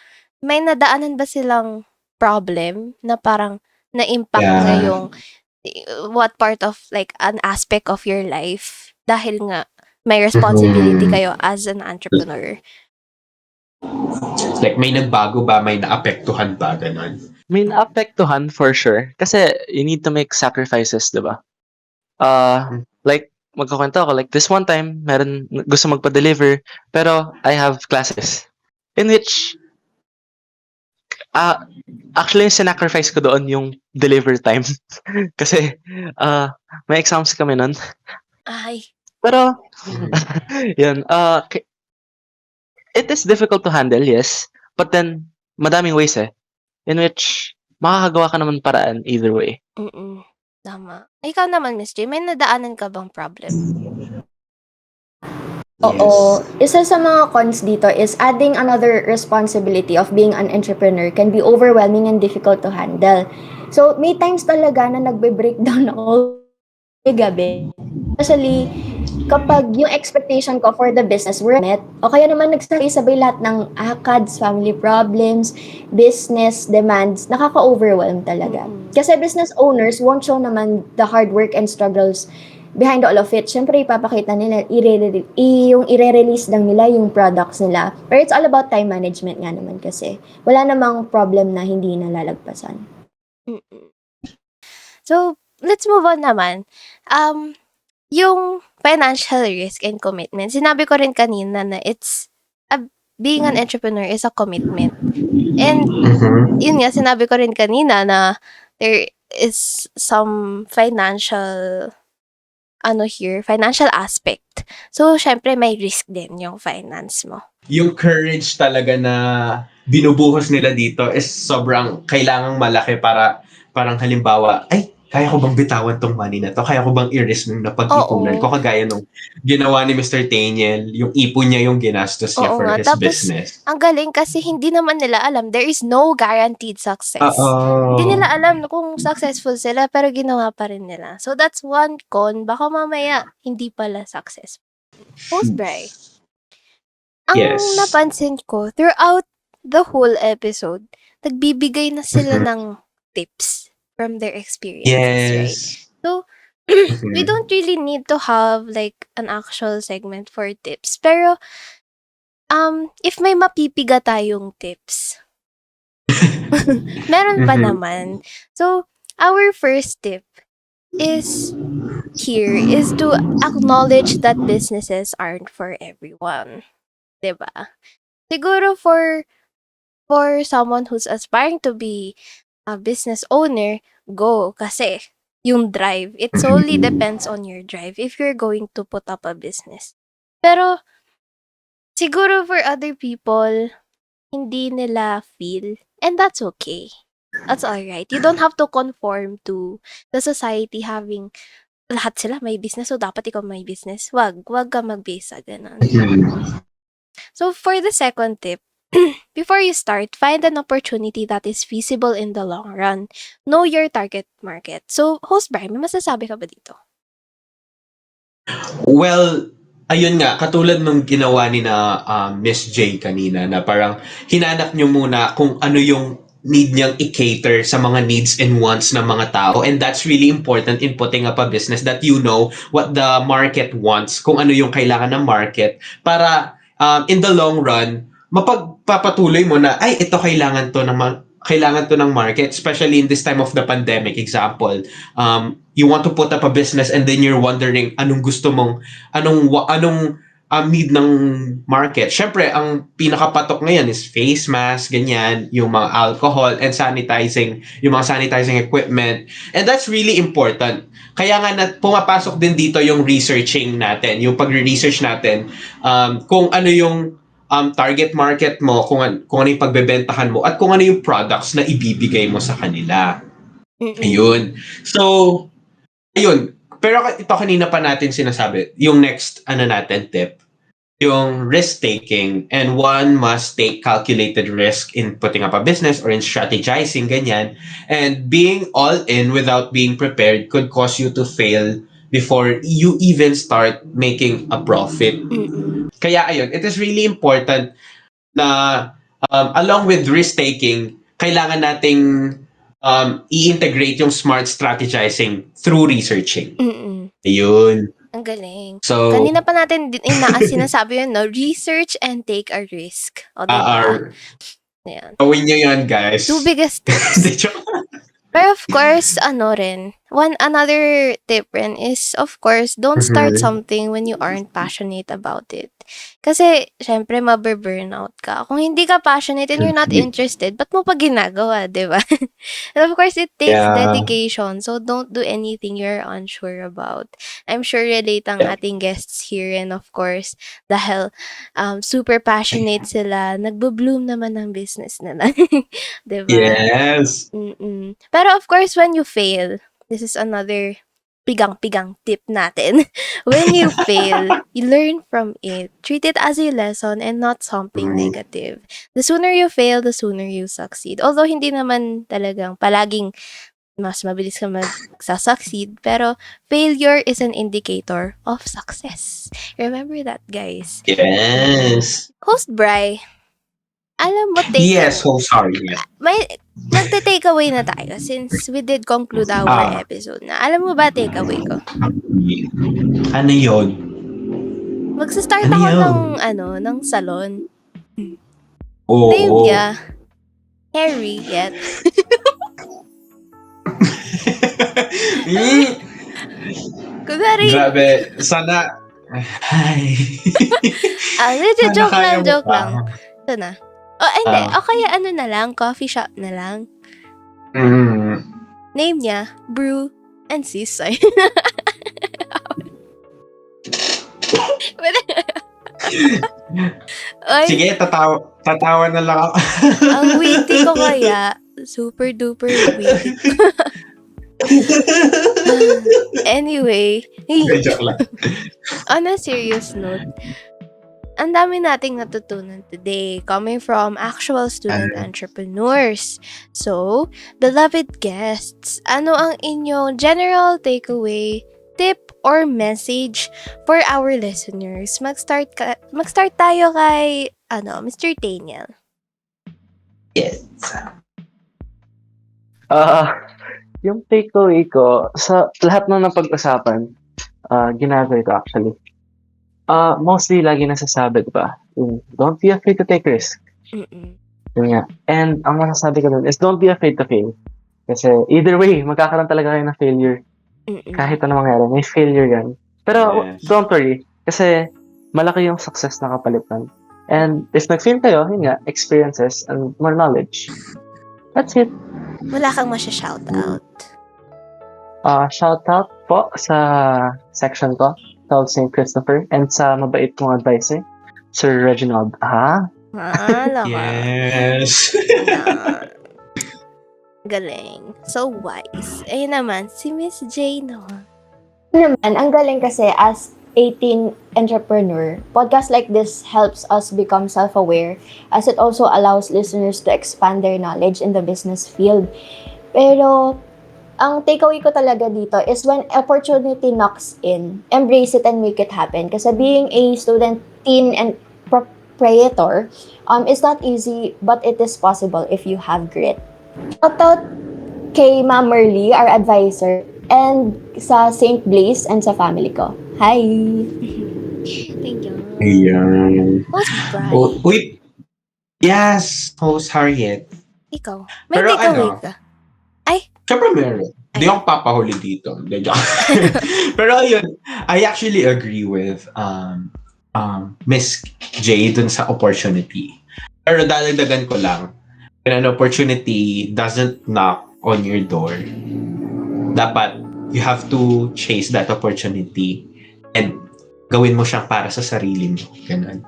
may nadaanan ba silang problem na parang na-impact nga Yeah. yung what part of like an aspect of your life dahil nga may responsibility Mhm. kayo as an entrepreneur. Like, may nagbago ba? May naapektuhan ba? Ganon. May naapektuhan for sure. Kasi you need to make sacrifices, di ba? Like, magkakwento ako. Like, this one time, meron gusto magpa-deliver, pero I have classes. In which, actually, yung sinacrifice ko doon yung deliver time. Kasi, may exams kami nun. Ay. Pero, yun, it is difficult to handle, yes. But then, madaming ways in which makakagawa ka naman paraan either way. Mm. Tama. Ikaw naman, Miss J, may nadaanan ka bang problem? Oo. Isa sa mga cons dito is adding another responsibility of being an entrepreneur can be overwhelming and difficult to handle. So, may times talaga na nagbe-breakdown ako gabi. Especially, kapag yung expectation ko for the business were met, o kaya naman nagsabay-sabay lahat ng ACADS, family problems, business demands, nakaka-overwhelm talaga. Kasi business owners won't show naman the hard work and struggles behind all of it. Siyempre, ipapakita nila, yung ire-release lang nila yung products nila. Pero it's all about time management nga naman kasi. Wala namang problem na hindi nalalagpasan. Mm. So, let's move on naman. Yung financial risk and commitment, sinabi ko rin kanina na being an entrepreneur is a commitment. And yun nga, sinabi ko rin kanina na there is some financial financial aspect. So, syempre may risk din yung finance mo. Yung courage talaga na binubuhos nila dito is sobrang kailangang malaki para parang halimbawa, ay, kaya ko bang bitawan tong money na to? Kaya ko bang i-risk nung napag-ipunan Oo. ko? Kagaya nung ginawa ni Mr. Daniel, yung ipon niya yung ginastos niya Oo for nga. his Tapos, business. ang galing kasi hindi naman nila alam. There is no guaranteed success. Oo. Hindi nila alam kung successful sila pero ginawa pa rin nila. So, that's one con. Baka mamaya hindi pala successful. Post Bray. Ang Yes. napansin ko, throughout the whole episode, nagbibigay na sila ng tips from their experiences, right? Yes. So, we don't really need to have like an actual segment for tips. Pero, if may mapipiga tayong tips, meron pa naman. So, our first tip is to acknowledge that businesses aren't for everyone. 'Di ba? Siguro for someone who's aspiring to be a business owner, go kasi yung drive, it solely depends on your drive if you're going to put up a business. Pero, siguro for other people, hindi nila feel. And that's okay. That's alright. You don't have to conform to the society having lahat sila may business, so dapat ikaw may business. Wag ka mag-base sa ganun. So, for the second tip, before you start, find an opportunity that is feasible in the long run. Know your target market. So, host Brian, may masasabi ka ba dito? Well, ayun nga, katulad nung ginawa ni na Miss J kanina na parang hinanap nyo muna kung ano yung need niyang i-cater sa mga needs and wants ng mga tao. And that's really important in putting up a business, that you know what the market wants, kung ano yung kailangan ng market para in the long run, mapagpapatuloy mo na, ay, ito kailangan to ng market, especially in this time of the pandemic. Example, you want to put up a business and then you're wondering anong gusto mong, anong need ng market. Syempre, ang pinakapatok ngayon is face mask, ganyan, yung mga alcohol and sanitizing, yung mga sanitizing equipment. And that's really important. Kaya nga pumapasok din dito yung researching natin, yung pagre-research natin, kung ano yung target market mo, kung ano yung pagbebentahan mo, at kung ano yung products na ibibigay mo sa kanila. Ayun. So, ayun. Pero ito kanina pa natin sinasabi, yung next tip, yung risk-taking, and one must take calculated risk in putting up a business or in strategizing, ganyan. And being all in without being prepared could cause you to fail before you even start making a profit. Kaya ayun, it is really important na along with risk-taking, kailangan nating i-integrate yung smart strategizing through researching. Ayun. Ang galing. So, Kanina pa natin sinasabi yun, no? Research and take a risk. O, diba? Ayan. Gawin nyo yan, guys. Two biggest tips. Pero of course, another tip rin is, of course, don't start something when you aren't passionate about it. Kasi, syempre, mabe-burnout ka. Kung hindi ka passionate and you're not interested, ba't mo pa ginagawa, di ba? And of course, it takes dedication. So, don't do anything you're unsure about. I'm sure relate ang ating guests here. And of course, dahil super passionate sila, nagbo-bloom naman ang business nila. Di ba? Yes. Pero of course, when you fail, this is another pigang tip natin. When you fail, you learn from it. Treat it as a lesson and not something negative. The sooner you fail, the sooner you succeed. Although hindi naman talagang palaging mas mabilis ka magsasucceed, pero failure is an indicator of success. Remember that, guys. Yes. Host Bri, alam mo, Yes, so sorry. magte-takeaway na tayo since we did conclude our episode na. Alam mo ba takeaway ko? Ano yun? Magsa-start Ano ako yun? ng salon. Oo. Name niya, Harriet. Kunwari, Grabe. Sana. Hi. joke lang. Ito na. Hindi. O kaya na lang, coffee shop na lang. Name niya, Brew and Sisay. Sige, tatawa na lang ako. Ang witty ko kaya, super duper witty. Anyway, Joke lang. on a serious note, ang dami nating natutunan today coming from actual student entrepreneurs. So, beloved guests, ano ang inyong general takeaway, tip, or message for our listeners? Mag-start tayo kay Mr. Nathaniel. Yes. Yung takeaway ko sa lahat ng napag-usapan, ginagawa ko actually. Mostly lagi nasasabi, diba? Don't be afraid to take risk. Yun nga. And ang masasabi ko dun is don't be afraid to fail. Kasi either way, magkakaroon talaga kayo ng failure. Kahit ano mangyari, may failure yan. Pero don't worry, kasi malaki yung success na kapalit nun. And if nag-fail kayo, yun nga, experiences and more knowledge. That's it. Wala kang masya-shoutout. Shoutout po sa section ko. called St. Christopher, and sa mabait mong advisor, Sir Reginald. Laka. Yes. Na. Galing. So wise. Ayun naman, si Miss J naman. Naman, ang galing kasi as a teen entrepreneur, podcast like this helps us become self-aware as it also allows listeners to expand their knowledge in the business field. Pero, ang takeaway ko talaga dito is when opportunity knocks in, embrace it and make it happen. Kasi being a student, teen, and proprietor is not easy, but it is possible if you have grit. Shout out kay Ma'am Merly, our advisor, and sa St. Blaise and sa family ko. Hi! Thank you. Ayan. Host Bri. Oh, wait. Yes, host Harriet. Ikaw. May Pero takeaway ano? ka. Siyempre meron. Hindi ako papahuli dito. Hindi, joke. Pero ayun, I actually agree with Miss J dun sa opportunity. Pero dadagdagan ko lang, when an opportunity doesn't knock on your door, dapat you have to chase that opportunity and gawin mo siyang para sa sarili mo. Ganun.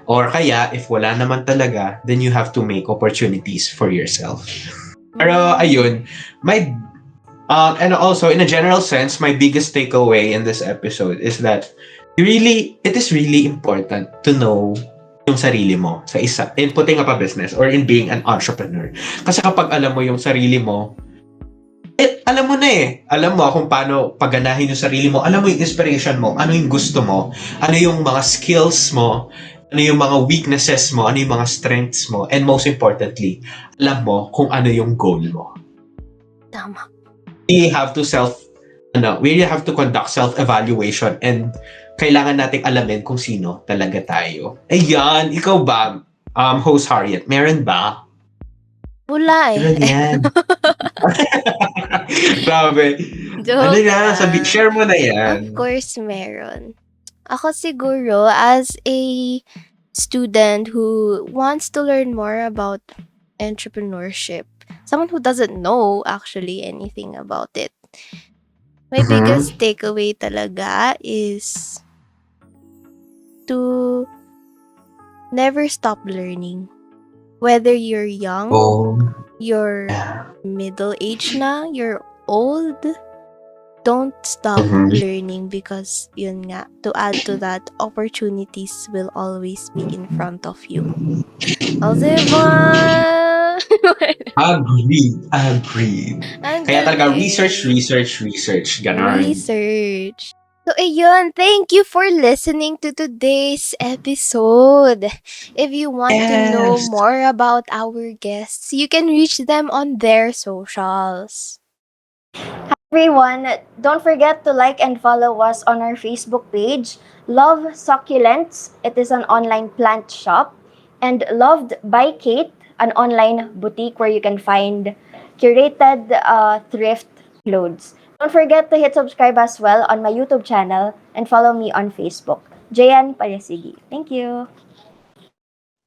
Or kaya, if wala naman talaga, then you have to make opportunities for yourself. Pero ayun, and also in a general sense, my biggest takeaway in this episode is that it is really important to know yung sarili mo in putting up a business or in being an entrepreneur. Kasi kapag alam mo yung sarili mo, alam mo na eh. Alam mo kung paano paganahin yung sarili mo. Alam mo yung inspiration mo. Ano yung gusto mo. Ano yung mga skills mo. Ano yung mga weaknesses mo. Ano yung mga strengths mo. And most importantly, alam mo kung ano yung goal mo. Tama. We really have to conduct self-evaluation and kailangan nating alamin kung sino talaga tayo. Ayan, ikaw ba, host Harriet, meron ba? Wala eh. Meron yan. Grabe. Joke Ano na, lang. share mo na yan. Of course, meron. Ako siguro, as a student who wants to learn more about entrepreneurship, someone who doesn't know actually anything about it, my biggest takeaway talaga is to never stop learning. Whether you're young, you're middle-aged na, you're old, don't stop learning because yun nga, to add to that, opportunities will always be in front of you. O, diba? Agreed. Kaya talaga research. Ganon. Research. So, ayun. Thank you for listening to today's episode. If you want to know more about our guests, you can reach them on their socials. Everyone, don't forget to like and follow us on our Facebook page, Love Succulents. It is an online plant shop. And Loved by Kate, an online boutique where you can find curated thrift clothes. Don't forget to hit subscribe as well on my YouTube channel and follow me on Facebook. Jeianne Pallasigui. Thank you.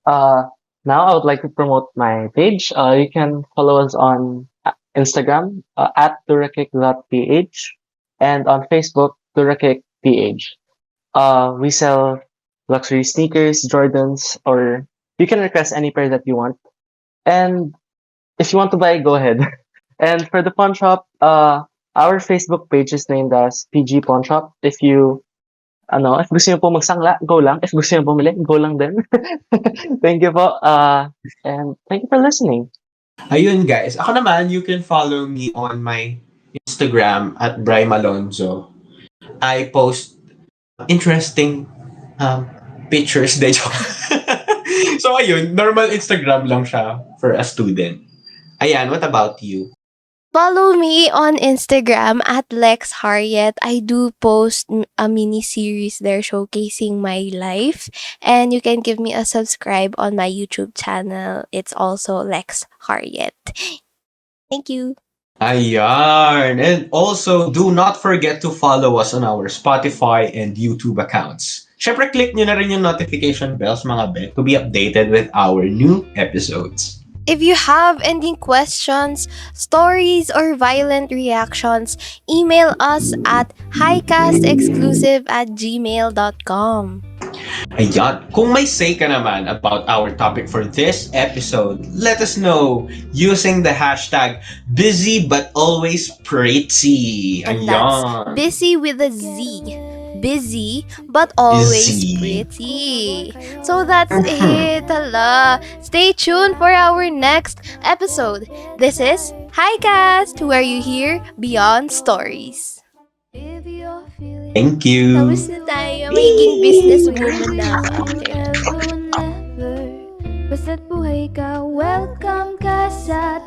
Now I would like to promote my page. You can follow us on Instagram at turakik.ph and on Facebook turakik.ph. We sell luxury sneakers, Jordans, or you can request any pair that you want. And if you want to buy, go ahead. And for the pawn shop, our Facebook page is named as PG Pawn Shop. If gusto niyo po magsangla, go lang. If gusto niyo bumili, go lang din. Thank you po. And thank you for listening. Ayun guys, ako naman, you can follow me on my Instagram at Bryan Malonzo. I post interesting pictures. So ayun, normal Instagram lang siya for a student. Ayan, what about you? Follow me on Instagram at Lex Harriet. I do post a mini series there showcasing my life. And you can give me a subscribe on my YouTube channel. It's also Lex Harriet. Thank you. Ayan. And also, do not forget to follow us on our Spotify and YouTube accounts. Syempre, click nyo na rin yung notification bells, mga bet, to be updated with our new episodes. If you have any questions, stories, or violent reactions, email us at highcastexclusive@gmail.com. Ayan. Kung may say ka naman about our topic for this episode, let us know using the hashtag busy but always pretty. And that's Ayan. busy with a Z. Busy, but always Busy. pretty. So that's it. Hala. Stay tuned for our next episode. This is Highcast, where you hear beyond stories. Thank you. Tapos na tayo. Magiging businesswoman na ako after. Basta't buhay ka, welcome ka sa